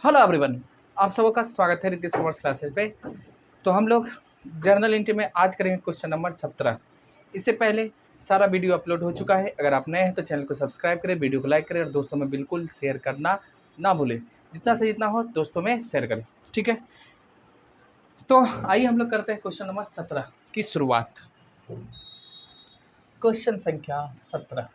Hello everyone, आप सबों का स्वागत है रितेश कॉमर्स क्लासेस पे। तो हम लोग जर्नल एंट्री में आज करेंगे क्वेश्चन नंबर 17। इससे पहले सारा वीडियो अपलोड हो चुका है। अगर आप नए हैं तो चैनल को सब्सक्राइब करें, वीडियो को लाइक करें और दोस्तों में बिल्कुल शेयर करना ना भूलें। जितना से जितना हो दोस्तों में शेयर करें, ठीक है। तो आइए हम लोग करते हैं क्वेश्चन नंबर 17 की शुरुआत। क्वेश्चन संख्या 17।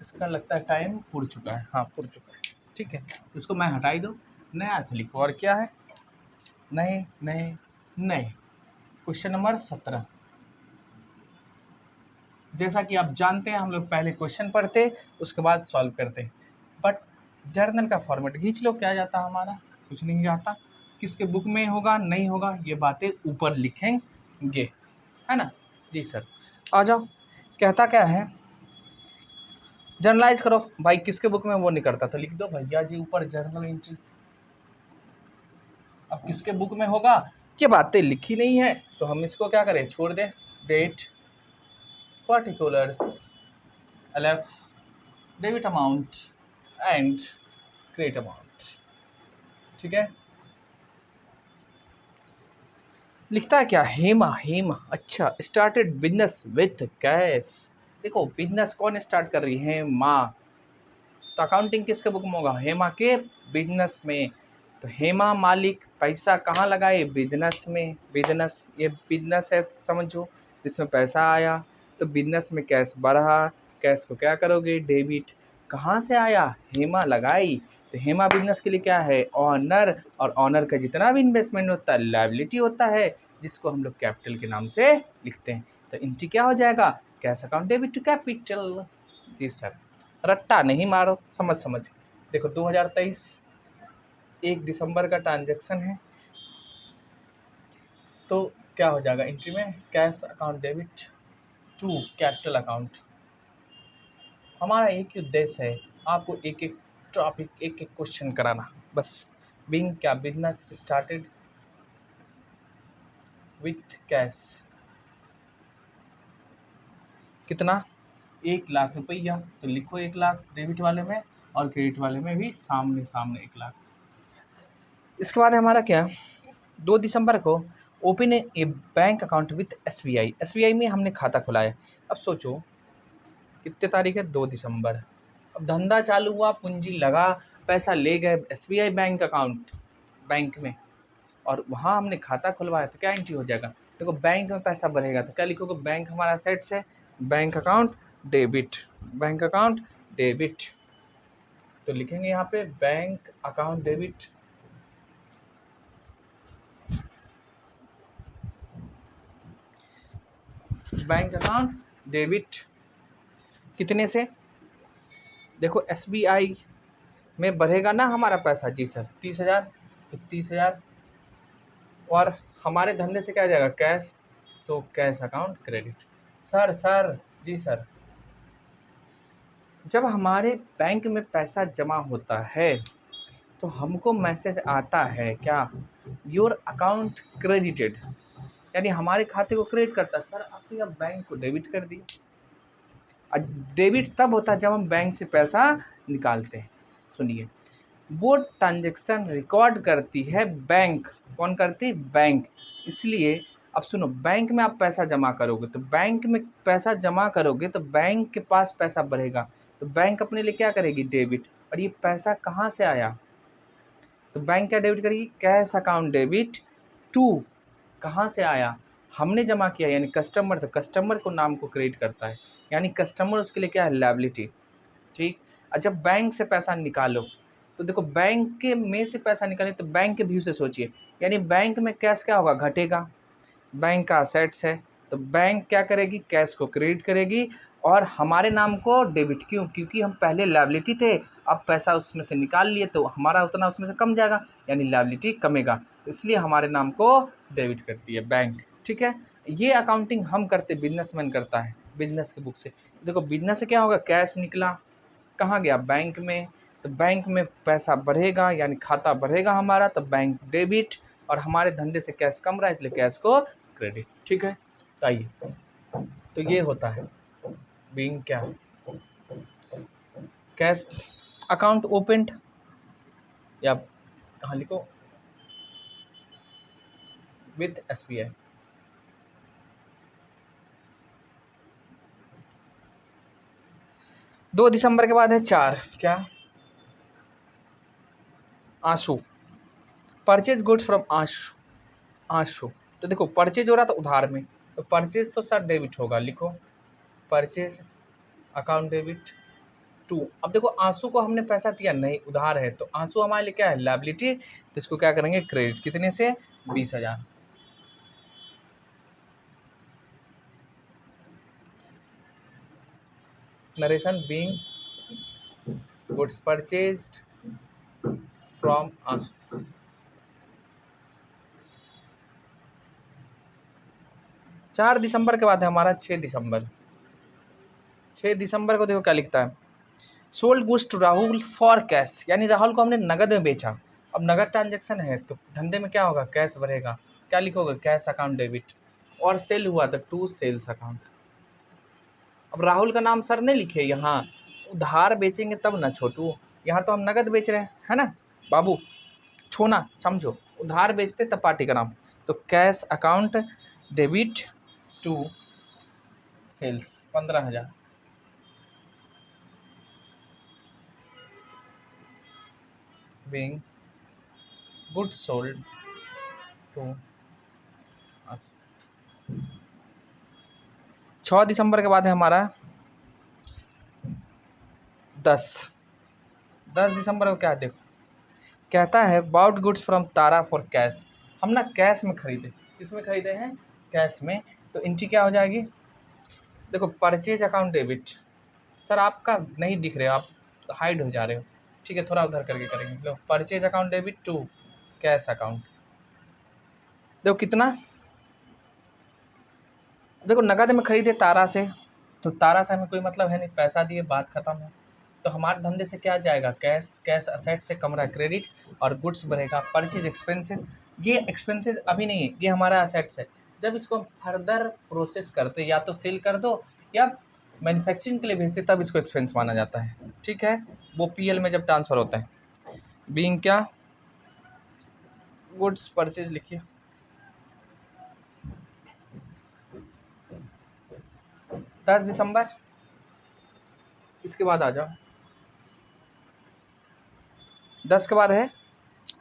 इसका लगता है टाइम पूर चुका है। हाँ, पूर चुका है, ठीक है। तो इसको मैं हटा ही दो, नया से लिखो। और क्या है? नहीं नहीं नहीं। Question number 17। जैसा कि आप जानते हैं, हम लोग पहले क्वेश्चन पढ़ते उसके बाद सॉल्व करते, बट जर्नल का फॉर्मेट खींच लो, क्या जाता हमारा? कुछ नहीं जाता। किसके बुक में होगा नहीं होगा ये बातें ऊपर लिखेंगे, है ना जी सर। आ जाओ, कहता क्या है, जर्नलाइज करो भाई। किसके बुक में वो नहीं करता तो लिख दो भैया जी ऊपर जर्नल एंट्री। अब किसके बुक में होगा ये बातें लिखी नहीं है तो हम इसको क्या करें, छोड़ दें। Date, particulars, LF, debit amount and credit amount, ठीक है। लिखता है क्या? हेमा, हेमा अच्छा। Started business with cash. देखो बिजनेस कौन स्टार्ट कर रही है? माँ। तो अकाउंटिंग किसके बुक में होगा? हेमा के बिजनेस में। तो हेमा मालिक पैसा कहाँ लगाए? बिजनेस में। बिजनेस, ये बिजनेस है समझो, जिसमें पैसा आया। तो बिजनेस में कैश बढ़ा, कैश को क्या करोगे? डेबिट। कहाँ से आया? हेमा लगाई। तो हेमा बिजनेस के लिए क्या है? ऑनर। और ऑनर का जितना भी इन्वेस्टमेंट होता है लायबिलिटी होता है, जिसको हम लोग कैपिटल के नाम से लिखते हैं। तो एंट्री क्या हो जाएगा? Cash account debit to capital. जी सर, रट्टा नहीं मारो, समझ समझ। देखो 2023 1 दिसंबर का ट्रांजैक्शन है, तो क्या हो जाएगा एंट्री में? Cash account debit to capital account. हमारा एक ही उद्देश्य है, आपको एक एक टॉपिक, एक एक क्वेश्चन कराना बस। बिंग क्या? Business started with cash. कितना? 1 लाख रुपया। तो लिखो 1 लाख डेबिट वाले में और क्रेडिट वाले में भी सामने सामने 1 लाख। इसके बाद हमारा क्या, 2 दिसंबर को open A bank account with SBI। SBI में हमने खाता खुलाया। अब सोचो कितने तारीख है? 2 दिसंबर। अब धंधा चालू हुआ, पूंजी लगा, पैसा ले गए SBI बैंक अकाउंट, बैंक में, और वहाँ हमने खाता खुलवाया। तो क्या एंट्री हो जाएगा? देखो बैंक में पैसा बढ़ेगा तो क्या लिखोगे? बैंक हमारा सेट्स है, bank account debit, bank account debit. तो लिखेंगे यहाँ पे bank account debit. Bank account debit कितने से? देखो SBI में बढ़ेगा ना हमारा पैसा। जी सर 30,000। तो 30,000। और हमारे धंधे से क्या जाएगा? कैश। तो cash account credit. Sir sir जी सर, जब हमारे बैंक में पैसा जमा होता है तो हमको मैसेज आता है क्या? योर अकाउंट क्रेडिटेड, यानी हमारे खाते को क्रेडिट करता है। सर आप तो यह बैंक को डेबिट कर दिए। डेबिट तब होता है जब हम बैंक से पैसा निकालते हैं। सुनिए, वो ट्रांजैक्शन रिकॉर्ड करती है बैंक। कौन करती है? बैंक। इसलिए अब सुनो, बैंक में आप पैसा जमा करोगे तो बैंक में पैसा जमा करोगे तो बैंक के पास पैसा बढ़ेगा। तो बैंक अपने लिए क्या करेगी? डेबिट। और ये पैसा कहाँ से आया? तो बैंक क्या डेबिट करेगी? Cash account debit to. कहाँ से आया? हमने जमा किया, यानी कस्टमर। तो कस्टमर को नाम को क्रेडिट करता है, यानी कस्टमर उसके लिए क्या है? लायबिलिटी, ठीक। और जब बैंक से पैसा निकालो तो देखो, बैंक के में से पैसा निकाले तो बैंक के व्यू से सोचिए, यानी बैंक में कैश क्या होगा? घटेगा। बैंक का असेट्स है तो बैंक क्या करेगी? कैश को क्रेडिट करेगी और हमारे नाम को डेबिट। क्यों? क्योंकि हम पहले लायबिलिटी थे, अब पैसा उसमें से निकाल लिए तो हमारा उतना उसमें से कम जाएगा, यानी लायबिलिटी कमेगा। तो इसलिए हमारे नाम को डेबिट करती है बैंक, ठीक है। ये अकाउंटिंग हम करते, बिजनेसमैन करता है बिजनेस के बुक से। देखो बिजनेस से क्या होगा? कैश निकला, कहाँ गया? बैंक में। तो बैंक में पैसा बढ़ेगा, यानी खाता बढ़ेगा हमारा, तो बैंक डेबिट। और हमारे धंधे से कैश कम रहा है इसलिए कैश को क्रेडिट, ठीक है। तो आइए तो ये होता है बीइंग क्या, कैश अकाउंट ओपनड, या हाँ लिखो विथ SBI। 2 दिसंबर के बाद है 4, क्या, आंसू, परचेज गुड्स फ्रॉम आंसू। आंसू तो देखो परचेज हो रहा था उधार में, तो परचेज तो सर डेबिट होगा, लिखो परचेज अकाउंट डेबिट टू। अब देखो आंसू को हमने पैसा दिया नहीं, उधार है, तो आंसू हमारे लिए क्या है, लायबिलिटी, तो इसको क्या करेंगे, क्रेडिट। कितने से, 20,000। Narration being goods purchased from आंसू। 4 दिसंबर के बाद है हमारा 6 दिसंबर। 6 दिसंबर को देखो क्या लिखता है, sold goods to Rahul for cash, यानी राहुल को हमने नगद में बेचा। अब नगद ट्रांजैक्शन है तो धंधे में क्या होगा, कैश बढ़ेगा, क्या लिखोगे, कैश अकाउंट डेबिट। और सेल हुआ तो टू सेल्स अकाउंट। अब राहुल का नाम सर नहीं लिखे यहाँ, उधार बेचेंगे तब ना छोटू, यहाँ तो हम नगद बेच रहे हैं, है ना बाबू, छोना समझो, उधार बेचते तब पार्टी का नाम। तो cash account debit to sales 15,000। Being goods sold to us. 6 दिसंबर के बाद है हमारा 10। 10 दिसंबर को क्या देखो, कहता है bought goods from Tara for cash. हम ना कैश में खरीदे, किसमें खरीदे हैं, कैश में। तो एंट्री क्या हो जाएगी, देखो परचेज अकाउंट डेबिट। सर आपका नहीं दिख रहे हो, आप हाइड हो जा रहे हो, ठीक है थोड़ा उधर करके करेंगे। लो purchase account debit to cash account. देखो कितना, देखो नगद में खरीदे तारा से, तो तारा से हमें कोई मतलब है नहीं, पैसा दिए बात खत्म है। तो हमारे धंधे से क्या जाएगा, कैश, कैश असेट से कम रहा क्रेडिट, और गुड्स बढ़ेगा, परचेज एक्सपेंसेस। ये एक्सपेंसेस अभी नहीं है, ये हमारा असेट्स है। जब इसको हम फर्दर प्रोसेस करते, या तो सेल कर दो या मैन्युफैक्चरिंग के लिए भेजते, तब इसको एक्सपेंस माना जाता है, ठीक है। वो PL में जब ट्रांसफ़र होता है। बीइंग क्या, गुड्स परचेज लिखिए। 10 दिसंबर, इसके बाद आ जाओ 10 के बाद है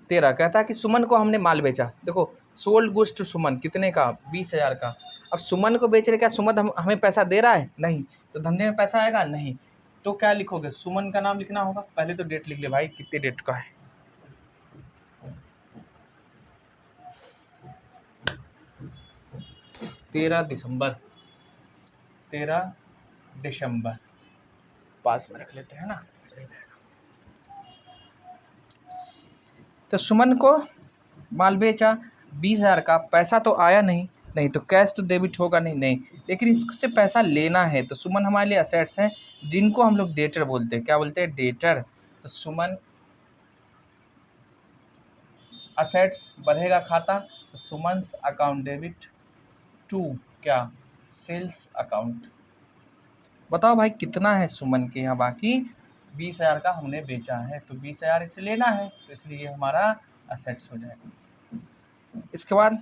13। कहता है कि सुमन को हमने माल बेचा। देखो सोल्ड गुड्स टू सुमन, कितने का, 20,000 का। अब सुमन को बेच रहे, क्या सुमन हमें पैसा दे रहा है, नहीं, तो धंधे में पैसा आएगा नहीं। तो क्या लिखोगे, सुमन का नाम लिखना होगा, पहले तो डेट लिख ले भाई, कितने डेट का है, 13 दिसंबर। 13 दिसंबर पास में रख लेते हैं ना, सही रहेगा। तो सुमन को माल बेचा 20,000 का, पैसा तो आया नहीं, नहीं तो कैश तो डेबिट होगा नहीं, नहीं, लेकिन इससे पैसा लेना है। तो सुमन हमारे लिए असेट्स हैं, जिनको हम लोग डेटर बोलते हैं, क्या बोलते हैं, डेटर। तो सुमन असेट्स, बढ़ेगा खाता, तो सुमन्स अकाउंट डेबिट टू क्या, सेल्स अकाउंट। बताओ भाई कितना है सुमन के यहाँ बाकी, 20,000 का हमने बेचा है, तो 20,000 इसे लेना है, तो इसलिए हमारा असेट्स हो जाएगा। इसके बाद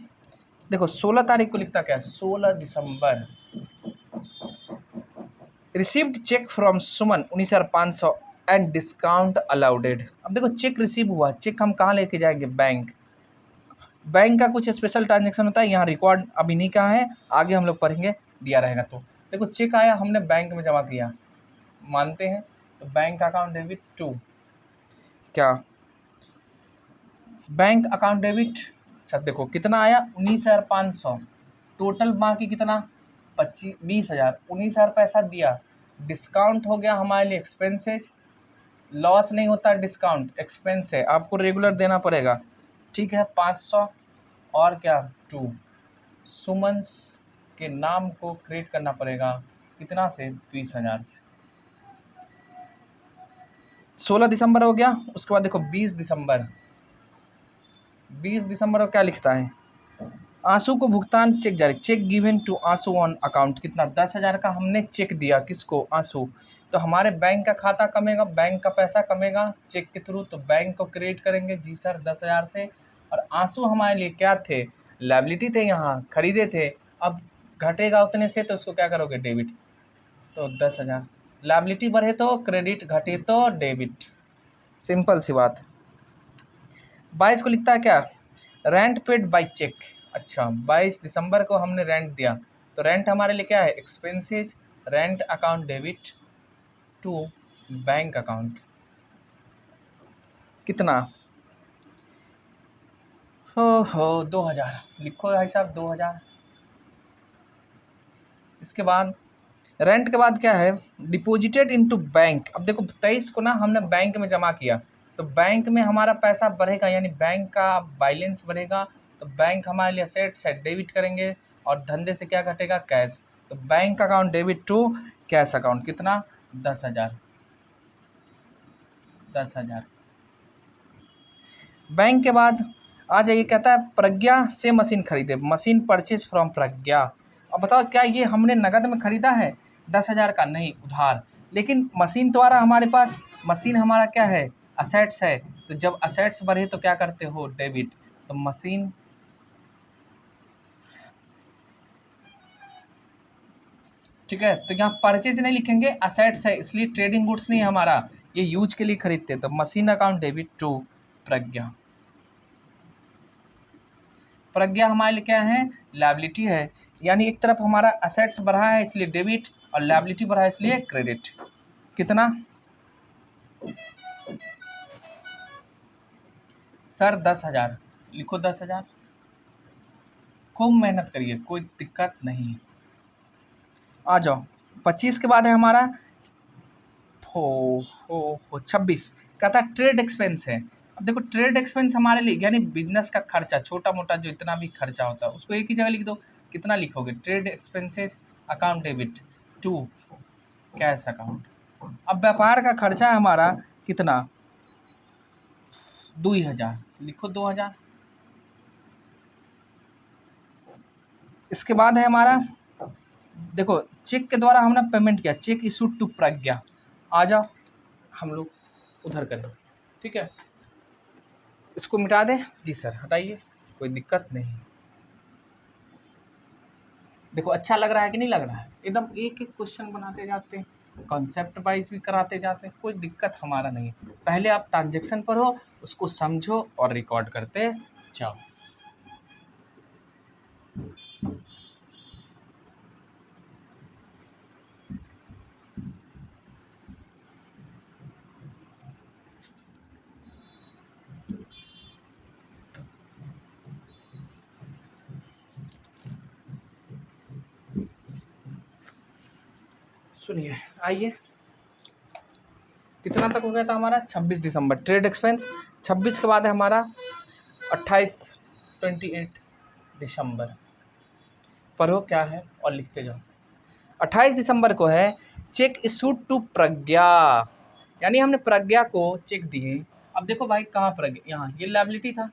देखो 16 तारीख को लिखता क्या है, 16 December, received cheque from Suman 19,500 and discount allowed. अब देखो चेक रिसीव हुआ, चेक हम कहाँ लेके जाएंगे, बैंक। बैंक का कुछ स्पेशल ट्रांजेक्शन होता है, यहाँ रिकॉर्ड अभी नहीं कहा है, आगे हम लोग पढ़ेंगे, दिया रहेगा। तो देखो चेक आया, हमने बैंक में जमा किया, मानते हैं, तो बैंक अकाउंट डेबिट टू क्या, बैंक अकाउंट डेबिट। अच्छा देखो कितना आया, 19,500, टोटल बाकी कितना, 20,000। 19,000 पैसा दिया, डिस्काउंट हो गया हमारे लिए एक्सपेंसेज, लॉस नहीं होता, डिस्काउंट एक्सपेंस है, आपको रेगुलर देना पड़ेगा, ठीक है। 500 और क्या, टू सुमन्स के नाम को क्रिएट करना पड़ेगा, कितना से, 20,000 से। 16 दिसंबर हो गया। उसके बाद देखो 20 दिसंबर, 20 दिसंबर को क्या लिखता है, आंसू को भुगतान चेक जारी, चेक गिवन टू आंसू ऑन अकाउंट, कितना 10,000 का हमने चेक दिया, किसको, आंसू। तो हमारे बैंक का खाता कमेगा, बैंक का पैसा कमेगा चेक के थ्रू, तो बैंक को क्रेडिट करेंगे जी सर 10,000 से। और आंसू हमारे लिए क्या थे, लायबिलिटी थे, यहाँ खरीदे थे, अब घटेगा उतने से तो उसको क्या करोगे, डेबिट। तो 10,000, लायबिलिटी बढ़े तो क्रेडिट, घटे तो डेबिट, सिंपल सी बात। 22 को लिखता है क्या, रेंट पेड बाय चेक। अच्छा 22 दिसंबर को हमने रेंट दिया, तो रेंट हमारे लिए क्या है, expenses, rent account debit to bank account, कितना, हो 2,000, लिखो भाई साहब 2,000। इसके बाद रेंट के बाद क्या है, डिपॉजिटेड इनटू बैंक। अब देखो 23 को ना हमने बैंक में जमा किया, तो बैंक में हमारा पैसा बढ़ेगा, यानी बैंक का बैलेंस बढ़ेगा, तो बैंक हमारे लिए असेट्स है, डेबिट करेंगे, और धंधे से क्या घटेगा, कैश। तो bank account debit to cash account, कितना, 10,000, 10,000। बैंक के बाद आ जाइए, कहता है प्रज्ञा से मशीन खरीदे, मशीन परचेज फ्रॉम प्रज्ञा। अब बताओ क्या ये हमने नगद में खरीदा है 10,000 का, नहीं, उधार। लेकिन मशीन द्वारा हमारे पास, मशीन हमारा क्या है, असेट्स है, तो जब असेट्स बढ़े तो क्या करते हो, डेबिट। तो मशीन, ठीक है, तो यहाँ परचेज नहीं लिखेंगे, असेट्स है, इसलिए ट्रेडिंग गुड्स नहीं है हमारा, ये यूज के लिए खरीदते हैं, तो मशीन अकाउंट डेबिट टू प्रज्ञा। प्रज्ञा हमारे लिए क्या है, लायबिलिटी है, यानी एक तरफ हमारा असेट्स बढ़ा है इसलिए डेबिट, और लायबिलिटी बढ़ा है इसलिए क्रेडिट, कितना, सर 10,000, लिखो 10,000, खूब मेहनत करिए, कोई दिक्कत नहीं। आ जाओ 25 के बाद है हमारा, हो 26, कहता ट्रेड एक्सपेंस है। अब देखो ट्रेड एक्सपेंस हमारे लिए यानी बिजनेस का खर्चा, छोटा मोटा जो इतना भी खर्चा होता है उसको एक ही जगह लिख दो, कितना लिखोगे, trade expenses account debit to cash account. अब व्यापार का खर्चा है हमारा कितना, 2,000, लिखो 2,000। इसके बाद है हमारा, देखो चेक के द्वारा हमने पेमेंट किया, चेक इशूड टू प्रज्ञा, आ जाओ हम लोग उधर करें, ठीक है, इसको मिटा दें, जी सर हटाइए, कोई दिक्कत नहीं। देखो अच्छा लग रहा है कि नहीं लग रहा है, एकदम एक एक क्वेश्चन बनाते जाते हैं, कॉन्सेप्ट वाइज भी कराते जाते हैं, कोई दिक्कत हमारा नहीं है। पहले आप ट्रांजेक्शन पढ़ो, उसको समझो और रिकॉर्ड करते जाओ। सुनिए, आइए, कितना तक हो गया था हमारा, 26 दिसंबर, ट्रेड एक्सपेंस। 26 के बाद है हमारा 28, 28 दिसंबर, पढ़ो क्या है और लिखते जाओ। 28 दिसंबर को है चेक इशूड टू प्रज्ञा, यानी हमने प्रज्ञा को चेक दिए। अब देखो भाई कहाँ प्रज्ञा, यहाँ ये लायबिलिटी था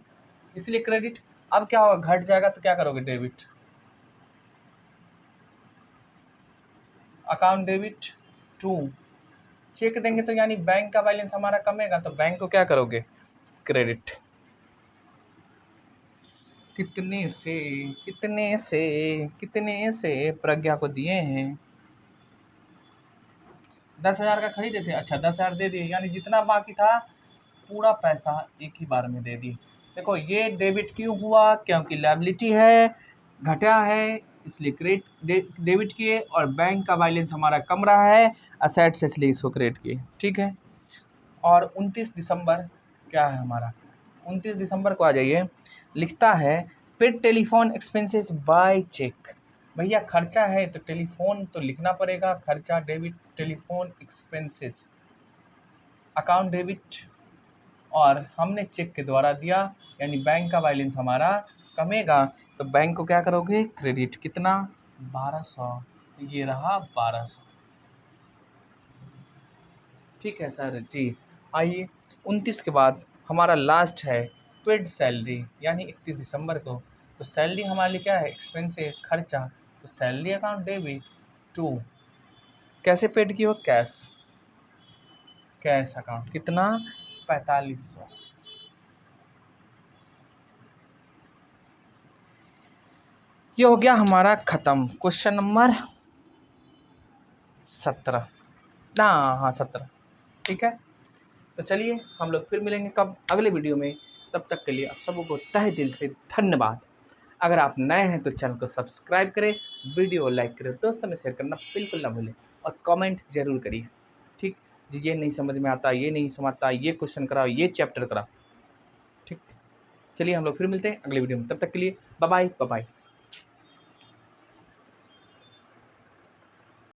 इसलिए क्रेडिट, अब क्या होगा, घट जाएगा तो क्या करोगे, debit, account debit to, cheque देंगे तो यानी बैंक का बैलेंस हमारा कमेगा, तो बैंक को क्या करोगे, क्रेडिट, कितने से, कितने से, कितने से प्रज्ञा को दिए हैं, 10,000 का खरीदे थे, अच्छा 10,000 दे दिए, यानी जितना बाकी था पूरा पैसा एक ही बार में दे दिए। देखो ये डेबिट क्यों हुआ, क्योंकि लायबिलिटी है, घटा है इसलिए क्रेडिट डेबिट किए, और बैंक का बैलेंस हमारा कम रहा है, असेट्स इसलिए इसको क्रेडिट किए, ठीक है। और 29 दिसंबर क्या है हमारा, 29 दिसंबर को आ जाइए, लिखता है paid telephone expenses by cheque. भैया खर्चा है तो टेलीफोन तो लिखना पड़ेगा, खर्चा debit telephone expenses account debit, और हमने चेक के द्वारा दिया, यानी बैंक का बैलेंस हमारा कमेगा, तो बैंक को क्या करोगे, क्रेडिट, कितना, 1200, ये रहा 1200, ठीक है सर जी। आइए 29 के बाद हमारा लास्ट है पेड सैलरी, यानी 31 दिसंबर को तो सैलरी हमारे लिए क्या है, एक्सपेंस है, खर्चा। तो सैलरी अकाउंट डेबिट टू, कैसे पेड की हो, कैश, कैश अकाउंट कितना, 4500। ये हो गया हमारा खत्म। क्वेश्चन नंबर 17 ना, हाँ 17, ठीक है। तो चलिए हम लोग फिर मिलेंगे कब, अगले वीडियो में। तब तक के लिए आप सबों को तहे दिल से धन्यवाद। अगर आप नए हैं तो चैनल को सब्सक्राइब करें, वीडियो लाइक करें, दोस्तों में शेयर करना बिल्कुल ना भूलें, और कमेंट जरूर करिए। ठीक, जी ये नहीं समझ में आता, ये नहीं समझता, ये क्वेश्चन कराओ, ये चैप्टर कराओ। ठीक, चलिए हम लोग फिर मिलते हैं अगले वीडियो में। तब तक के लिए बाय बाय, बाय बाय।